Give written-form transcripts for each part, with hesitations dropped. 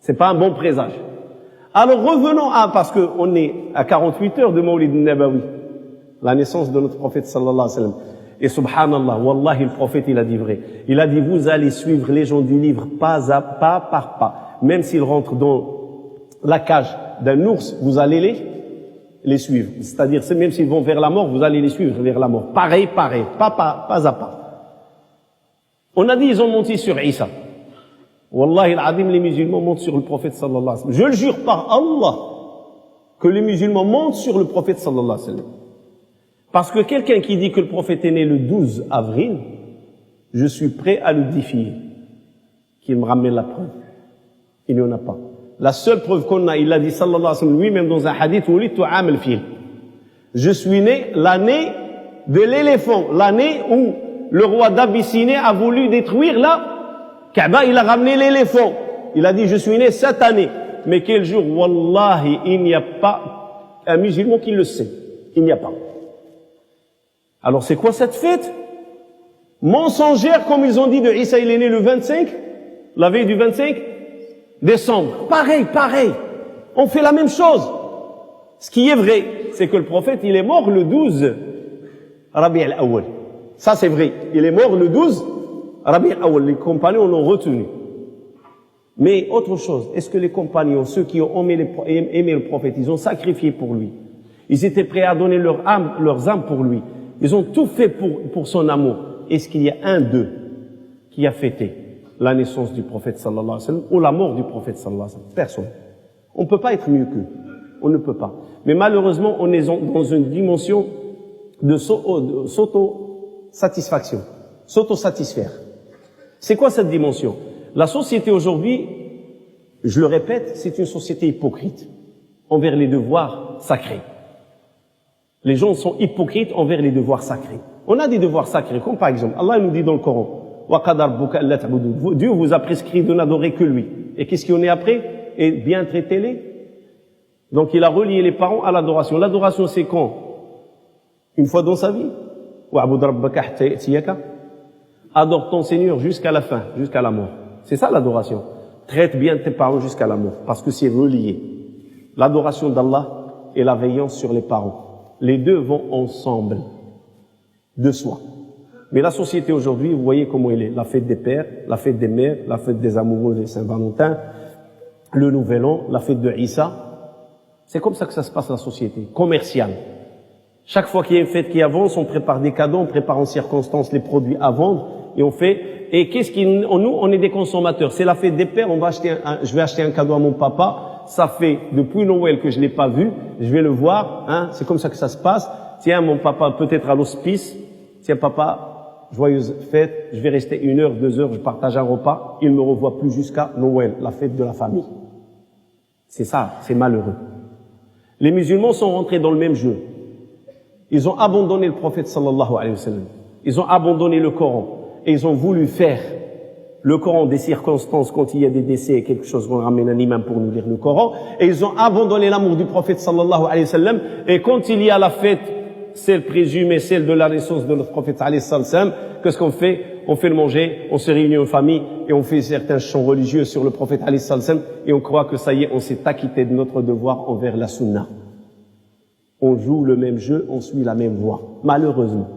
C'est pas un bon présage. Alors revenons parce qu'on est à 48 heures de Mawlid Nabawi, la naissance de notre prophète sallallahu alayhi wa sallam. Et subhanallah, wallahi, le prophète, il a dit vrai. Il a dit, vous allez suivre les gens du livre pas à pas, par pas. Même s'ils rentrent dans la cage d'un ours, vous allez les suivre. C'est-à-dire, même s'ils vont vers la mort, vous allez les suivre vers la mort. Pareil, pas à pas. On a dit, ils ont menti sur Isa. Wallahi al-Adim, les musulmans montent sur le prophète sallallahu alayhi wa sallam. Je le jure par Allah que les musulmans montent sur le prophète sallallahu alayhi wa sallam. Parce que quelqu'un qui dit que le prophète est né le 12 avril, je suis prêt à le défier. Qu'il me ramène la preuve. Il n'y en a pas. La seule preuve qu'on a, il l'a dit sallallahu alayhi wa sallam lui-même dans un hadith, je suis né l'année de l'éléphant, l'année où le roi d'Abyssinie a voulu détruire la Kaaba, il a ramené l'éléphant. Il a dit, je suis né cette année. Mais quel jour, wallahi, il n'y a pas un musulman qui le sait. Il n'y a pas. Alors c'est quoi cette fête? Mensongère, comme ils ont dit de Isa, il est né le 25, la veille du 25 décembre. Pareil. On fait la même chose. Ce qui est vrai, c'est que le prophète, il est mort le 12 Rabi' al-Awwal. Ça c'est vrai. Il est mort le 12 Rabi' al-Awwal. Les compagnons l'ont retenu. Mais autre chose, est-ce que les compagnons, ceux qui ont aimé le prophète, ils ont sacrifié pour lui? Ils étaient prêts à donner leurs âmes pour lui. Ils ont tout fait pour son amour. Est-ce qu'il y a un d'eux qui a fêté la naissance du prophète sallallahu alayhi wa sallam ou la mort du prophète sallallahu alayhi wa sallam? Personne. On ne peut pas être mieux qu'eux. On ne peut pas. Mais malheureusement, on est dans une dimension de s'auto-satisfaction. S'auto-satisfaire. C'est quoi cette dimension? La société aujourd'hui, je le répète, c'est une société hypocrite envers les devoirs sacrés. Les gens sont hypocrites envers les devoirs sacrés. On a des devoirs sacrés, comme par exemple, Allah nous dit dans le Coran, Dieu vous a prescrit de n'adorer que lui. Et qu'est-ce qu'il y en est après? Et bien traitez-les. Donc il a relié les parents à l'adoration. L'adoration c'est quand? Une fois dans sa vie. Adore ton Seigneur jusqu'à la fin, jusqu'à la mort. C'est ça l'adoration. Traite bien tes parents jusqu'à la mort, parce que c'est relié. L'adoration d'Allah et la veillance sur les parents. Les deux vont ensemble, de soi. Mais la société aujourd'hui, vous voyez comment elle est. La fête des pères, la fête des mères, la fête des amoureux des Saint-Valentin, le Nouvel An, la fête de Issa. C'est comme ça que ça se passe la société, commerciale. Chaque fois qu'il y a une fête qui avance, on prépare des cadeaux, on prépare en circonstance les produits à vendre, et on fait. Et nous, on est des consommateurs. C'est la fête des pères, je vais acheter un cadeau à mon papa. Ça fait depuis Noël que je l'ai pas vu. Je vais le voir, hein. C'est comme ça que ça se passe. Tiens, mon papa peut-être à l'hospice. Tiens, papa, joyeuse fête. Je vais rester 1 heure, 2 heures, je partage un repas. Il me revoit plus jusqu'à Noël, la fête de la famille. C'est ça, c'est malheureux. Les musulmans sont rentrés dans le même jeu. Ils ont abandonné le prophète sallallahu alayhi wa sallam. Ils ont abandonné le Coran. Et ils ont voulu faire le Coran des circonstances quand il y a des décès et quelque chose, on ramène un imam pour nous lire le Coran. Et ils ont abandonné l'amour du prophète sallallahu alayhi wa sallam. Et quand il y a la fête, celle présumée, celle de la naissance de notre prophète alayhi sallam, qu'est-ce qu'on fait? On fait le manger, on se réunit en famille et on fait certains chants religieux sur le prophète alayhi sallam et on croit que ça y est, on s'est acquitté de notre devoir envers la sunna. On joue le même jeu, on suit la même voie. Malheureusement.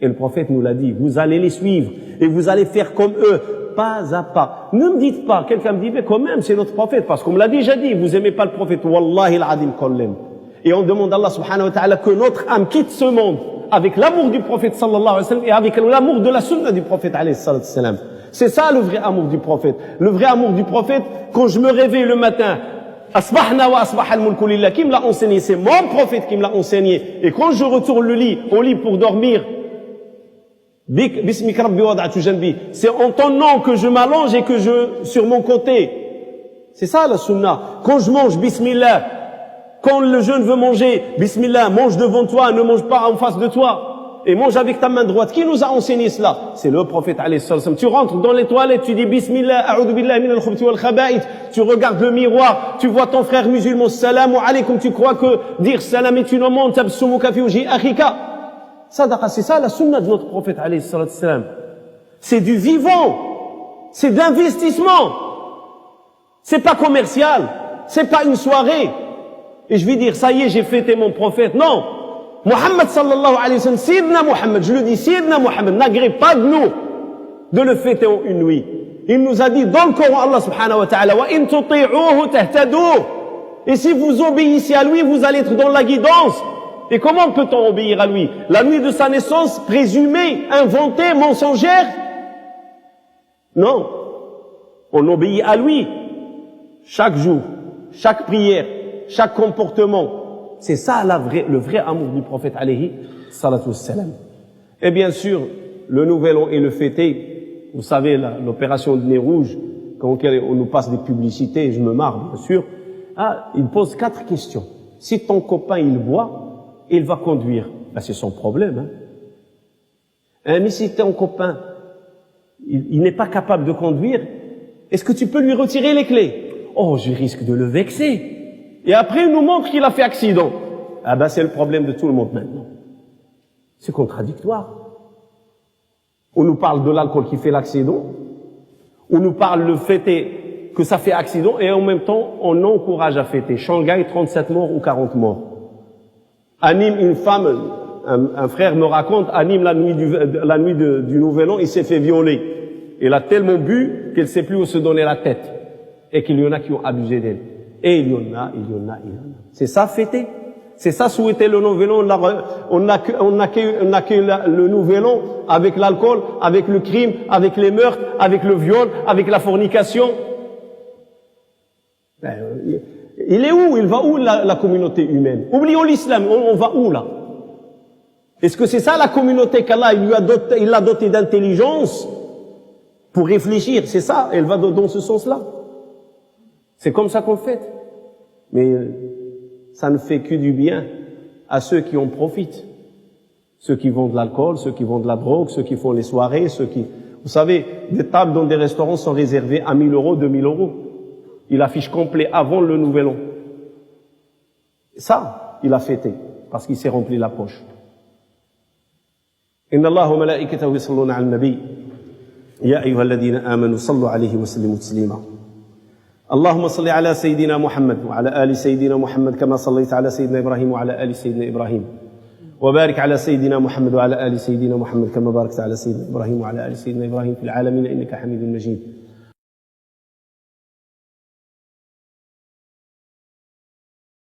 Et le prophète nous l'a dit, vous allez les suivre et vous allez faire comme eux, pas à pas. Ne me dites pas, quelqu'un me dit, mais quand même, c'est notre prophète, parce qu'on me l'a déjà dit, vous aimez pas le prophète, wallahi al-adim qu'on l'aime. Et on demande à Allah subhanahu wa ta'ala que notre âme quitte ce monde avec l'amour du prophète sallallahu alayhi wa sallam et avec l'amour de la sunna du prophète alayhi sallam. C'est ça le vrai amour du prophète. Le vrai amour du prophète, quand je me réveille le matin, asbahna wa asbah al-mulku lillah, qui me l'a enseigné, c'est mon prophète qui me l'a enseigné. Et quand je retourne au lit pour dormir, c'est en ton nom que je m'allonge et que sur mon côté. C'est ça la sunna. Quand je mange, bismillah. Quand le jeune veut manger, bismillah, mange devant toi, ne mange pas en face de toi. Et mange avec ta main droite. Qui nous a enseigné cela? C'est le prophète alayhi sallam. Tu rentres dans les toilettes, tu dis bismillah, a'udhu billahi min al-khubuthi wal khaba'ith. Tu regardes le miroir, tu vois ton frère musulman, salam alaykum, tu crois que dire salam est une amende, tabsumuka fi wajhi akhika. Sadaqa, c'est ça la sunna de notre prophète alayhi sallam. C'est du vivant. C'est de l'investissement. C'est pas commercial. C'est pas une soirée. Et je vais dire, ça y est, j'ai fêté mon prophète. Non. Mohammed sallallahu alayhi wa sallam, Sayyidina Mohammed, je le dis, Sayyidina Mohammed, n'agrée pas de nous de le fêter en une nuit. Il nous a dit dans le Coran, Allah subhanahu wa ta'ala, wa in tuti'uhu tahtadu. Et si vous obéissez à lui, vous allez être dans la guidance. Et comment peut-on obéir à lui? La nuit de sa naissance, présumée, inventée, mensongère? Non. On obéit à lui. Chaque jour, chaque prière, chaque comportement. C'est ça le vrai amour du prophète alayhi salatu wassalam. Et bien sûr, le nouvel an et le fêté, vous savez, l'opération de nez rouge, quand on nous passe des publicités, je me marre, bien sûr. Il pose 4 questions. Si ton copain, il boit, il va conduire. Ben, c'est son problème. Mais si ton copain, il n'est pas capable de conduire, est-ce que tu peux lui retirer les clés? Oh, je risque de le vexer. Et après, il nous montre qu'il a fait accident. C'est le problème de tout le monde maintenant. C'est contradictoire. On nous parle de l'alcool qui fait l'accident. On nous parle le fêter que ça fait accident et en même temps, on encourage à fêter. Shanghai, 37 morts ou 40 morts. À Nîmes, une femme, un frère me raconte, à Nîmes, la nuit du Nouvel An, il s'est fait violer. Il a tellement bu qu'elle ne sait plus où se donner la tête. Et qu'il y en a qui ont abusé d'elle. Et il y en a. C'est ça, fêter. C'est ça, souhaiter le Nouvel An. On accueille le Nouvel An avec l'alcool, avec le crime, avec les meurtres, avec le viol, avec la fornication. Il est où? Il va où la communauté humaine? Oublions l'islam, on va où là? Est-ce que c'est ça la communauté qu'Allah il l'a dotée d'intelligence pour réfléchir? C'est ça, elle va dans ce sens-là. C'est comme ça qu'on fait. Mais ça ne fait que du bien à ceux qui en profitent. Ceux qui vendent de l'alcool, ceux qui vendent de la drogue, ceux qui font les soirées, Vous savez, des tables dans des restaurants sont réservées à 1000 euros, 2000 euros. Il affiche complet avant le Nouvel An. Ça, il a fêté, parce qu'il s'est rempli la poche. Inna Allah wa malaikatahu yusalluna 'alan nabi. Ya ayyuhalladhina amanu sallu 'alayhi wa sallimu taslima. اللهم صل على سيدنا محمد وعلى آل سيدنا محمد كما صليت على سيدنا إبراهيم وعلى آل سيدنا إبراهيم وبارك على سيدنا محمد وعلى آل سيدنا محمد كما باركت على سيدنا إبراهيم وعلى آل سيدنا إبراهيم في العالمين إنك حميد مجيد